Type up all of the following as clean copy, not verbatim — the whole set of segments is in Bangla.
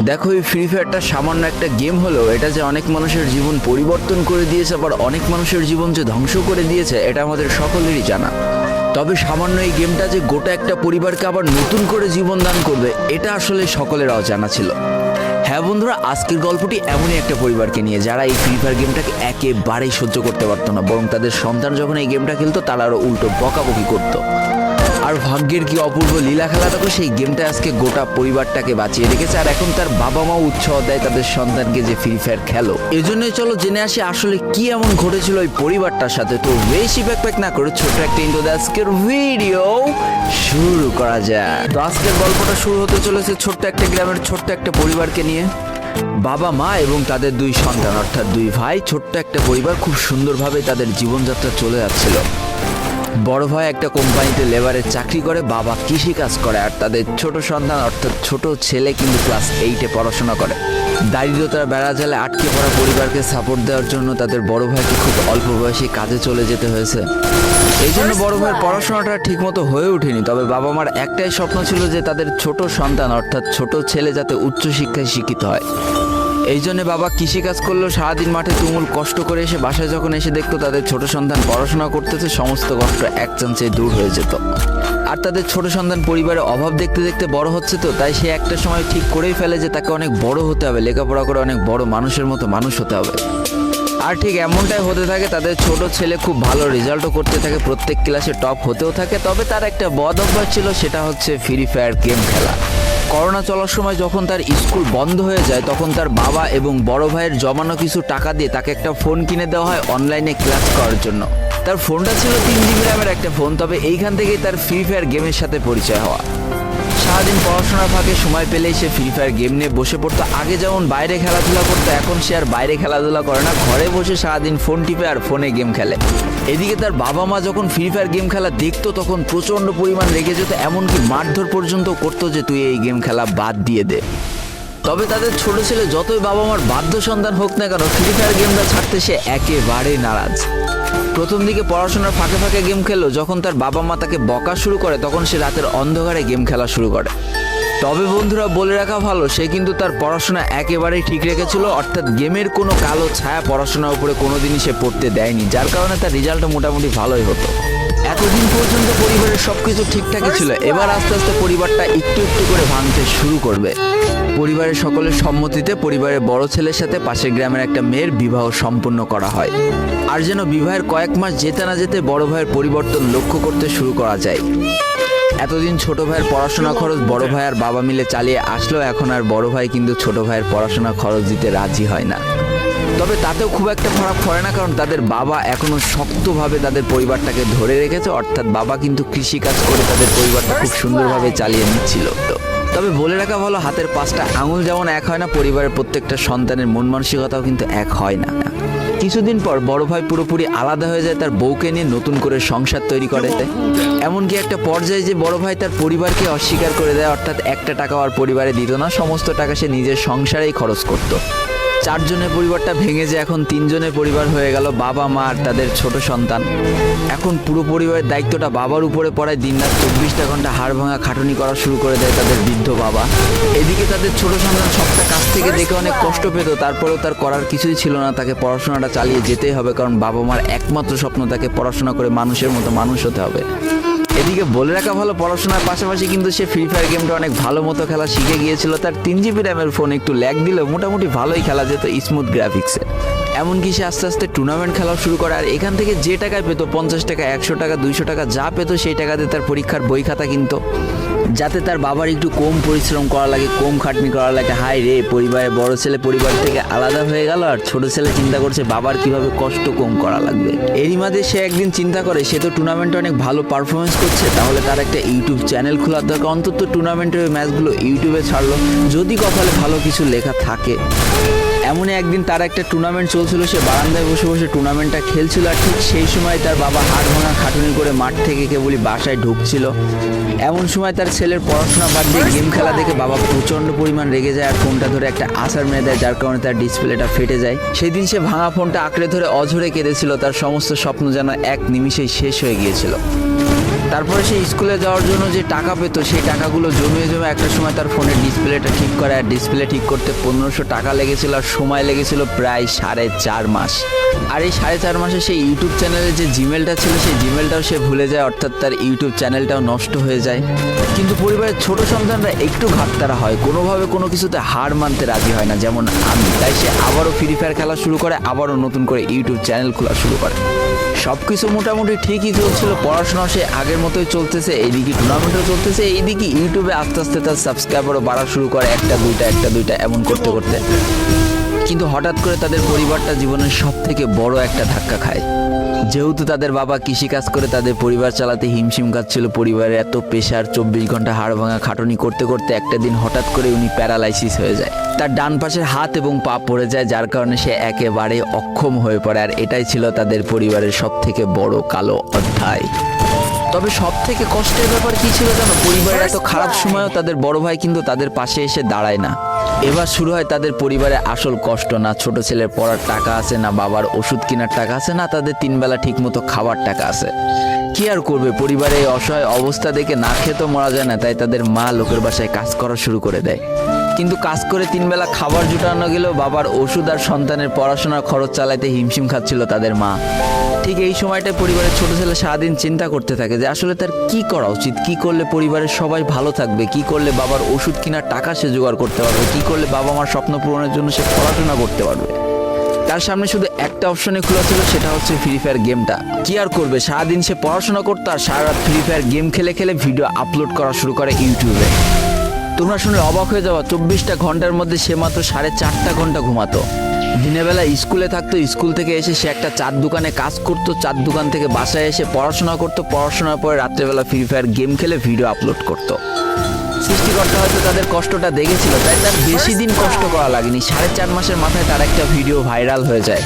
দেখো, এই ফ্রি ফায়ারটা সামান্য একটা গেম হলেও এটা যে অনেক মানুষের জীবন পরিবর্তন করে দিয়েছে, আবার অনেক মানুষের জীবন যে ধ্বংস করে দিয়েছে, এটা আমাদের সকলেরই জানা। তবে সামান্য এই গেমটা যে গোটা একটা পরিবারকে আবার নতুন করে জীবন দান করবে, এটা আসলে সকলের অজানা ছিল। হ্যাঁ বন্ধুরা, আজকের গল্পটি এমনই একটা পরিবারকে নিয়ে যারা এই ফ্রি ফায়ার গেমটাকে একেবারেই সহ্য করতে পারতো না, বরং তাদের সন্তান যখন এই গেমটা খেলতো তারা আরও উল্টো বকাবকি করতো। আর ভাগ্যের কি অপূর্ব লীলা খেলা, দেখো সেই গেমটা আজকে গোটা পরিবারটাকে বাঁচিয়ে রেখেছে। আর এখন তার বাবা মাও উৎসাহ দেয় তাদের সন্তানকে যে ফ্রি ফায়ার খেলো। এজন্যই চলো জেনে আসি আসলে কি এমন ঘটেছিল ওই পরিবারটার সাথে। তো বেশি ব্যাকপ্যাক না করে ছোট্ট একটা ইন্ট্রো দিয়ে আজকের ভিডিও শুরু করা যায়। তো আজকের গল্পটা শুরু হতে চলেছে ছোট্ট একটা গ্রামের ছোট্ট একটা পরিবারকে নিয়ে। বাবা মা এবং তাদের দুই সন্তান অর্থাৎ দুই ভাই, ছোট্ট একটা পরিবার, খুব সুন্দরভাবে তাদের জীবনযাত্রা চলে যাচ্ছিল। বড় ভাই একটা কোম্পানিতে লেবারের চাকরি করে, বাবা কৃষি কাজ করে, আর তাদের ছোট সন্তান অর্থাৎ ছোট ছেলে কিন্তু ক্লাস 8-এ পড়াশোনা করে। দারিদ্রতার বেড়া জালে আটকে পড়া পরিবারকে সাপোর্ট দেওয়ার জন্য তাদের বড় ভাইকে খুব অল্প বয়সে কাজে চলে যেতে হয়েছে। এই জন্য বড় ভাইয়ের পড়াশোনাটা ঠিকমতো হয়ে ওঠেনি। তবে বাবা মার একটাই স্বপ্ন ছিল যে তাদের ছোট সন্তান অর্থাৎ ছোট ছেলে যাতে উচ্চশিক্ষায় শিক্ষিত হয়। এই জন্য বাবা কৃষিকাজ করলেও সারাদিন মাঠে তুমুল কষ্ট করে এসে বাসায় যখন এসে দেখতো তাদের ছোট সন্তান পড়াশোনা করতেছে, সমস্ত কষ্ট এক চান্সে দূর হয়ে যেত। আর তাদের ছোট সন্তান পরিবারের অভাব দেখতে দেখতে বড় হচ্ছে, তো তাই সে একটা সময় ঠিক করেই ফেলে যে তাকে অনেক বড় হতে হবে, লেখাপড়া করে অনেক বড় মানুষের মতো মানুষ হতে হবে। আর ঠিক এমনটাই হতে থাকে। তাদের ছোট ছেলে খুব ভালো রেজাল্টও করতে থাকে, প্রত্যেক ক্লাসে টপ হতেও থাকে। তবে তার একটা বদ অভ্যাস ছিল, সেটা হচ্ছে ফ্রি ফায়ার গেম খেলা। করোনা চলার সময় যখন তার স্কুল বন্ধ হয়ে যায়, তখন তার বাবা এবং বড় ভাইয়ের জমানো কিছু টাকা দিয়ে তাকে একটা ফোন কিনে দেওয়া হয় অনলাইনে ক্লাস করার জন্য। তার ফোনটা ছিল 3 GB র্যামের একটা ফোন। তবে এইখান থেকেই তার ফ্রি ফায়ার গেমের সাথে পরিচয় হওয়া। সারাদিন পড়াশোনার ফাঁকে সময় পেলেই সে ফ্রি ফায়ার গেম নিয়ে বসে পড়তো। আগে যেমন বাইরে খেলাধুলা করতো, এখন সে আর বাইরে খেলাধুলা করে না, ঘরে বসে সারাদিন ফোন টিপে আর ফোনে গেম খেলে। এদিকে তার বাবা মা যখন ফ্রি ফায়ার গেম খেলা দেখতো তখন প্রচণ্ড পরিমাণ রেগে যেত, এমনকি মারধর পর্যন্ত করতো যে তুই এই গেম খেলা বাদ দিয়ে দে। তবে তাদের ছোট ছেলে যতই বাবা মার বাধ্য সন্তান হোক না কেন, ফ্রি ফায়ার গেমটা ছাড়তে সে একেবারেই নারাজ। প্রথম দিকে পড়াশোনার ফাঁকে ফাঁকে গেম খেললো, যখন তার বাবা মা তাকে বকা শুরু করে তখন সে রাতের অন্ধকারে গেম খেলা শুরু করে। তবে বন্ধুরা বলে রাখা ভালো, সে কিন্তু তার পড়াশোনা একেবারেই ঠিক রেখেছিল, অর্থাৎ গেমের কোনো কালো ছায়া পড়াশোনার উপরে কোনোদিনই সে পড়তে দেয়নি, যার কারণে তার রেজাল্টটা মোটামুটি ভালোই হতো। এতদিন পর্যন্ত পরিবারের সবকিছু ঠিকঠাকই ছিল, এবার আস্তে আস্তে পরিবারটা একটু একটু করে ভাঙতে শুরু করবে। পরিবারের সকলের সম্মতিতে পরিবারের বড় ছেলের সাথে পাশের গ্রামের একটা মেয়ের বিবাহ সম্পন্ন করা হয়। আর যেন বিবাহের কয়েক মাস যেতে না যেতে বড় ভাইয়ের পরিবর্তন লক্ষ্য করতে শুরু করা যায়। এতদিন ছোট ভাইয়ের পড়াশোনা খরচ বড় ভাই আর বাবা মিলে চালিয়ে আসলো, এখন আর বড় ভাই কিন্তু ছোট ভাইয়ের পড়াশোনা খরচ দিতে রাজি হয় না। তবে তাতেও খুব একটা ফারাক পড়ে না, কারণ তাদের বাবা এখনো শক্তভাবে তাদের পরিবারটাকে ধরে রেখেছে, অর্থাৎ বাবা কিন্তু কৃষিকাজ করে তাদের পরিবারটা খুব সুন্দরভাবে চালিয়ে নিচ্ছিল। তবে বলে রাখা ভালো, হাতের 5টা আঙুল যেমন এক হয় না, পরিবারের প্রত্যেকটা সন্তানের মন মানসিকতাও কিন্তু এক হয় না। কিছুদিন পর বড় ভাই পুরোপুরি আলাদা হয়ে যায়, তার বউকে নিয়ে নতুন করে সংসার তৈরি করে। এমনকি একটা পর্যায়ে যে বড় ভাই তার পরিবারকে অস্বীকার করে দেয়, অর্থাৎ একটা টাকাও আর পরিবারে দিত না, সমস্ত টাকা সে নিজের সংসারেই খরচ করত। 4 জনের পরিবারটা ভেঙে যে এখন 3 জনের পরিবার হয়ে গেল, বাবা মা আর তাদের ছোট সন্তান। এখন পুরো পরিবারের দায়িত্বটা বাবার উপরে পড়ায়, দিনরাত 24টা ঘন্টা হাড় ভাঙা খাটুনি করা শুরু করে দেয় তাদের বৃদ্ধ বাবা। এদিকে তাদের ছোট সন্তান সবটা কাছ থেকে দেখে অনেক কষ্ট পেত, তারপরেও তার করার কিছুই ছিল না, তাকে পড়াশোনাটা চালিয়ে যেতেই হবে, কারণ বাবা মার একমাত্র স্বপ্ন তাকে পড়াশোনা করে মানুষের মতো মানুষ হতে হবে। এদিকে বলে রাখা ভালো, পড়াশোনার পাশাপাশি কিন্তু সে ফ্রি ফায়ার গেমটা অনেক ভালো মতো খেলা শিখে গিয়েছিল। তার 3 GB র্যামের ফোন একটু ল্যাগ দিলেও মোটামুটি ভালোই খেলা যেত স্মুথ গ্রাফিক্সে। এমনকি সে আস্তে আস্তে টুর্নামেন্ট খেলাও শুরু করে। আর এখান থেকে যে টাকায় পেতো, 50 টাকা, 100 টাকা, 200 টাকা যা পেতো, সেই টাকাতে তার পরীক্ষার বই খাতা কিনতো, যাতে তার বাবার একটু কম পরিশ্রম করা লাগে, কম খাটনি করা লাগে। হাই রে, পরিবারের বড় ছেলে পরিবার থেকে আলাদা হয়ে গেল, আর ছোট ছেলে চিন্তা করছে বাবার কিভাবে কষ্ট কম করা লাগবে। এরই মাঝে সে একদিন চিন্তা করে, সে তো টুর্নামেন্টে অনেক ভালো পারফরমেন্স করছে, তাহলে তার একটা ইউটিউব চ্যানেল খোলার দরকার, অন্তত টুর্নামেন্টের ম্যাচগুলো ইউটিউবে ছাড়লো, যদি কপালে ভালো কিছু লেখা থাকে। এমনই একদিন তার একটা টুর্নামেন্ট চলছিল, সে বারান্দায় বসে বসে টুর্নামেন্টটা খেলছিল, আর ঠিক সেই সময় তার বাবা হাড় ভাঙা খাটুনি করে মাঠ থেকে কেবলই বাসায় ঢুকছিল। এমন সময় তার ছেলের পড়াশোনা বাদ দিয়ে গেম খেলা দেখে বাবা প্রচণ্ড পরিমাণ রেগে যায়, আর ফোনটা ধরে একটা আছাড় মেরে দেয়, যার কারণে তার ডিসপ্লেটা ফেটে যায়। সেই দিন সে ভাঙা ফোনটা আঁকড়ে ধরে অঝরে কেঁদেছিল, তার সমস্ত স্বপ্ন যেন এক নিমিষেই শেষ হয়ে গিয়েছিল। তারপরে সে স্কুলে যাওয়ার জন্য যে টাকা পেতো সেই টাকাগুলো জমে জমে একটা সময় তার ফোনের ডিসপ্লেটা ঠিক করে, আর ডিসপ্লে ঠিক করতে 1500 টাকা লেগেছিল, আর সময় লেগেছিল প্রায় 4.5 মাস। আর এই 4.5 মাসে সেই ইউটিউব চ্যানেলে যে জিমেলটা ছিল সেই জিমেলটাও সে ভুলে যায়, অর্থাৎ তার ইউটিউব চ্যানেলটাও নষ্ট হয়ে যায়। কিন্তু পরিবারের ছোট সন্তানরা একটু ঘাটতারা হয়, কোনোভাবে কোনো কিছুতে হার মানতে রাজি হয় না, যেমন আমি। তাই সে আবারও ফ্রি ফায়ার খেলা শুরু করে, আবারও নতুন করে ইউটিউব চ্যানেল খোলা শুরু করে। সব কিছু মোটামুটি ঠিকই চলছিল, পড়াশোনাও সে আগের মতোই চলতেছে, এইদিকে টুর্নামেন্টও চলতেছে, এইদিকে ইউটিউবে আস্তে আস্তে তার সাবস্ক্রাইবারও বাড়া শুরু করে, একটা দুইটা এমন করতে করতে। কিন্তু হঠাৎ করে তাদের পরিবারটা জীবনের সব থেকে বড় একটা ধাক্কা খায়। যেহেতু তাদের বাবা কৃষিকাজ করে তাদের পরিবার চালাতে হিমশিম খাচ্ছিল, পরিবারের এত প্রেশার, 24 ঘন্টা হাড় ভাঙা খাটুনি করতে করতে একটা দিন হঠাৎ করে উনি প্যারালাইসিস হয়ে যায়। তার ডান পাশের হাত এবং পা পড়ে যায়, যার কারণে সে একেবারে অক্ষম হয়ে পড়ে। আর এটাই ছিল তাদের পরিবারের সব থেকে বড় কালো অধ্যায়। তবে সব থেকে কষ্টের ব্যাপার কি ছিল জানো? পরিবারের এত খারাপ সময়ও তাদের বড় ভাই কিন্তু তাদের পাশে এসে দাঁড়ায় না। এবার শুরু হয় তাদের পরিবারে আসল কষ্ট। না ছোট ছেলের পড়ার টাকা আছে, না বাবার ওষুধ কেনার টাকা আছে, না তাদের 3 বেলা ঠিক মতো খাবার টাকা আছে। কি আর করবে, পরিবারে এই অসহায় অবস্থা দেখে না খেতে মরা যায় না, তাই তাদের মা লোকের বাসায় কাজ করা শুরু করে দেয়। কিন্তু কাজ করে 3 বেলা খাবার জুটানো গেলেও বাবার ওষুধ আর সন্তানের পড়াশোনার খরচ চালাতে হিমশিম খাচ্ছিল তাদের মা। ঠিক এই সময়টায় পরিবারের ছোট ছেলে সারাদিন চিন্তা করতে থাকে যে আসলে তার কি করা উচিত, কি করলে পরিবারের সবাই ভালো থাকবে, কি করলে বাবার ওষুধ কেনার টাকা সে জোগাড় করতে পারবে, কি করলে বাবা মার স্বপ্ন পূরণের জন্য সে পড়াশোনা করতে পারবে। তার সামনে শুধু একটা অপশনে খোলা ছিল, সেটা হচ্ছে ফ্রি ফায়ার গেমটা। কি আর করবে, সারাদিন সে পড়াশোনা করতো আর সারা রাত ফ্রি ফায়ার গেম খেলে খেলে ভিডিও আপলোড করা শুরু করে ইউটিউবে। তোমরা শুনে অবাক হয়ে যাওয়া, 24টা ঘন্টার মধ্যে সে মাত্র 4.5 ঘন্টা ঘুমাতো। দিনের বেলা স্কুলে থাকতো, স্কুল থেকে এসে সে একটা চার দোকানে কাজ করতো, চার দোকান থেকে বাসায় এসে পড়াশোনা করতো, পড়াশোনার পরে রাত্রেবেলা ফ্রি ফায়ার গেম খেলে ভিডিও আপলোড করতো। সৃষ্টিকর্তা হয়তো তাদের কষ্টটা দেখেছিল, তাই তার বেশি দিন কষ্ট করা লাগেনি। 4.5 মাসের মাথায় তার একটা ভিডিও ভাইরাল হয়ে যায়।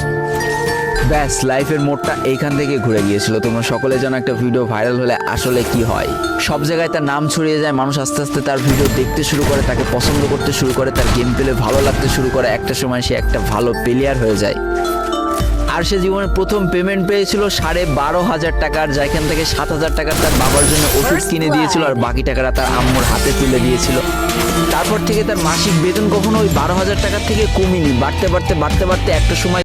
ব্যাস, লাইফের মোড়টা এইখান থেকে ঘুরে গিয়েছিল। তোমরা সকলে যেন একটা ভিডিও ভাইরাল হলে আসলে কি হয়। সব জায়গায় তার নাম ছড়িয়ে যায়, মানুষ আস্তে আস্তে তার ভিডিও দেখতে শুরু করে, তাকে পছন্দ করতে শুরু করে, তার গেম প্লে ভালো লাগতে শুরু করে। একটা সময় সে একটা ভালো প্লেয়ার হয়ে যায়। আর সে জীবনের প্রথম পেমেন্ট পেয়েছিল 12,500 টাকার, যেখান থেকে 7,000 টাকার তার বাবার জন্য ওষুধ কিনে দিয়েছিল, আর বাকি টাকাটা তার আম্মুর হাতে তুলে দিয়েছিল। তারপর থেকে তার মাসিক বেতন কখনো ওই 12,000 টাকার থেকে কমেনি, বাড়তে বাড়তে একটা সময়